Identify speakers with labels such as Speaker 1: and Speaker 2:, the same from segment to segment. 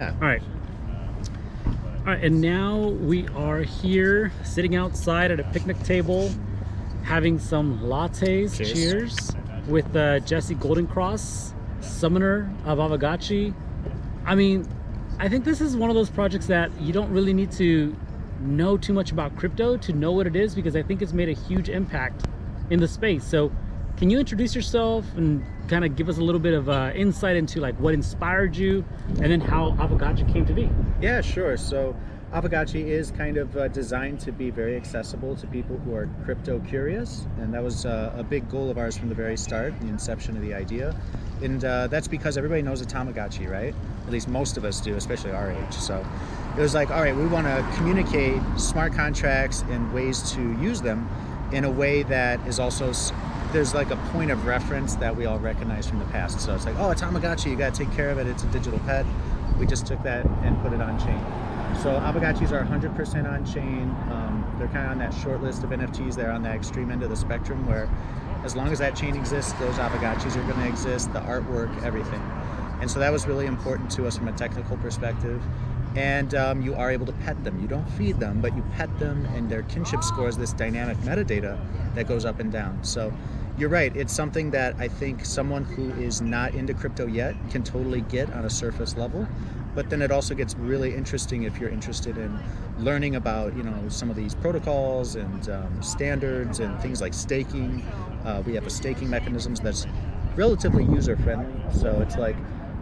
Speaker 1: Yeah.
Speaker 2: All right. All right, and now we are here sitting outside at a picnic table having some lattes. Cheers. With Jesse Goldencross, summoner of Aavegotchi. I mean, I think this is one of those projects that you don't really need to know too much about crypto to know what it is, because I think it's made a huge impact in the space. So can you introduce yourself and kind of give us a little bit of insight into like what inspired you and then how Aavegotchi came to be?
Speaker 1: Yeah, sure. So Aavegotchi is kind of designed to be very accessible to people who are crypto curious, and that was a big goal of ours from the very start, the inception of the idea. And that's because everybody knows a Tamagotchi, right? At least most of us do, especially our age. So it was like, all right, we want to communicate smart contracts and ways to use them in a way that is also, there's like a point of reference that we all recognize from the past. So it's like, oh, a Tamagotchi, you got to take care of it. It's a digital pet. We just took that and put it on chain. So Aavegotchis are 100% on chain. They're kind of on that short list of NFTs. They're on the extreme end of the spectrum where as long as that chain exists, those Aavegotchis are going to exist, the artwork, everything. And so that was really important to us from a technical perspective. And you are able to pet them. You don't feed them, but you pet them, and their kinship scores this dynamic metadata that goes up and down. So you're right, it's something that I think someone who is not into crypto yet can totally get on a surface level. But then it also gets really interesting if you're interested in learning about, you know, some of these protocols and standards and things like staking. We have a staking mechanisms that's relatively user-friendly. So it's like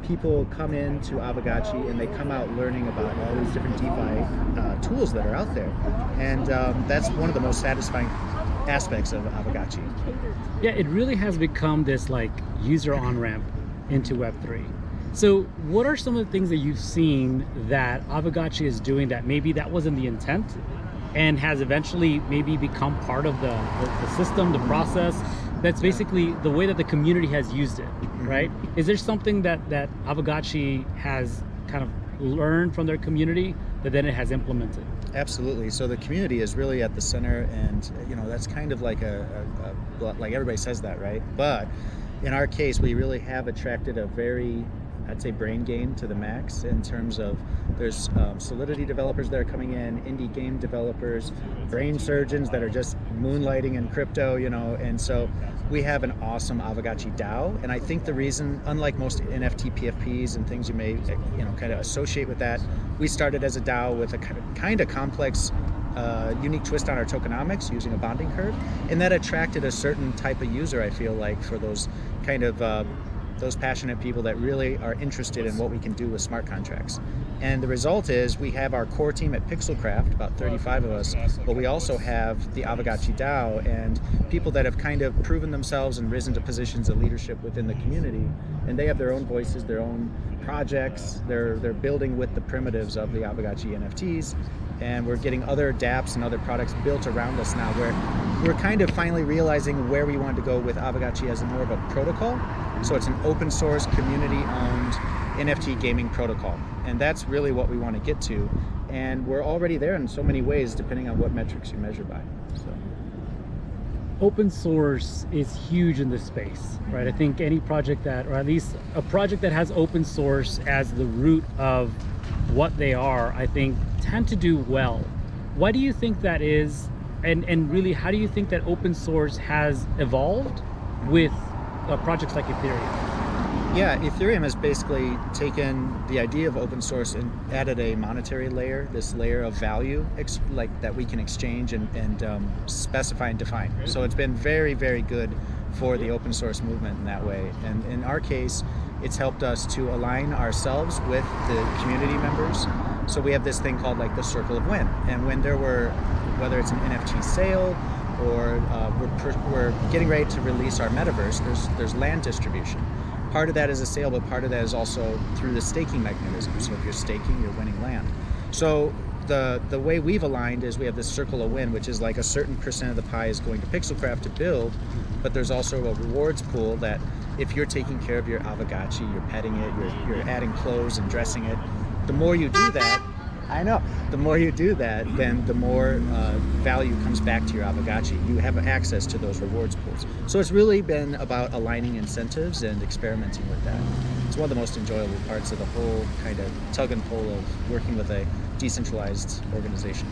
Speaker 1: people come into Aavegotchi and they come out learning about all these different DeFi tools that are out there. And that's one of the most satisfying aspects of Aavegotchi.
Speaker 2: Yeah, it really has become this like user on-ramp into Web3. So what are some of the things that you've seen that Aavegotchi is doing that maybe that wasn't the intent and has eventually maybe become part of the system, the process, that's basically the way that the community has used it, right? Is there something that Aavegotchi has kind of learned from their community that then it has implemented?
Speaker 1: Absolutely. So the community is really at the center, and you know, that's kind of like like everybody says that, right? But in our case, we really have attracted a very, I'd say, brain gain to the max in terms of there's Solidity developers that are coming in, indie game developers, brain surgeons that are just moonlighting in crypto, you know, and so we have an awesome Aavegotchi DAO. And I think the reason, unlike most NFT PFPs and things you may, you know, kind of associate with that, we started as a DAO with a kind of complex unique twist on our tokenomics using a bonding curve, and that attracted a certain type of user, I feel like, for those kind of those passionate people that really are interested in what we can do with smart contracts. And the result is we have our core team at Pixelcraft, about 35 of us, but we also have the Aavegotchi DAO and people that have kind of proven themselves and risen to positions of leadership within the community. And they have their own voices, their own projects. They're building with the primitives of the Aavegotchi NFTs. And we're getting other dApps and other products built around us now, where we're kind of finally realizing where we want to go with Aavegotchi as more of a protocol. So it's an open source, community-owned NFT gaming protocol. And that's really what we want to get to. And we're already there in so many ways, depending on what metrics you measure by. So
Speaker 2: Open source is huge in this space, right? I think any project that, or at least a project that has open source as the root of what they are, I think tend to do well. Why do you think that is? And really, how do you think that open source has evolved with projects like Ethereum?
Speaker 1: yeah, Ethereum has basically taken the idea of open source and added a monetary layer, this layer of value like that we can exchange and specify and define. So it's been very, very good for the open source movement in that way. And in our case, it's helped us to align ourselves with the community members. So we have this thing called like the Circle of Win. And when there were, whether it's an NFT sale or we're getting ready to release our metaverse, there's land distribution. Part of that is a sale, but part of that is also through the staking mechanism. So if you're staking, you're winning land. So the way we've aligned is we have this Circle of Win, which is like a certain percent of the pie is going to Pixelcraft to build, but there's also a rewards pool that if you're taking care of your Aavegotchi, you're petting it, you're adding clothes and dressing it, the more you do that, the more you do that, then the more value comes back to your Aavegotchi. You have access to those rewards pools. So it's really been about aligning incentives and experimenting with that. it's one of the most enjoyable parts of the whole kind of tug and pull of working with a decentralized organization.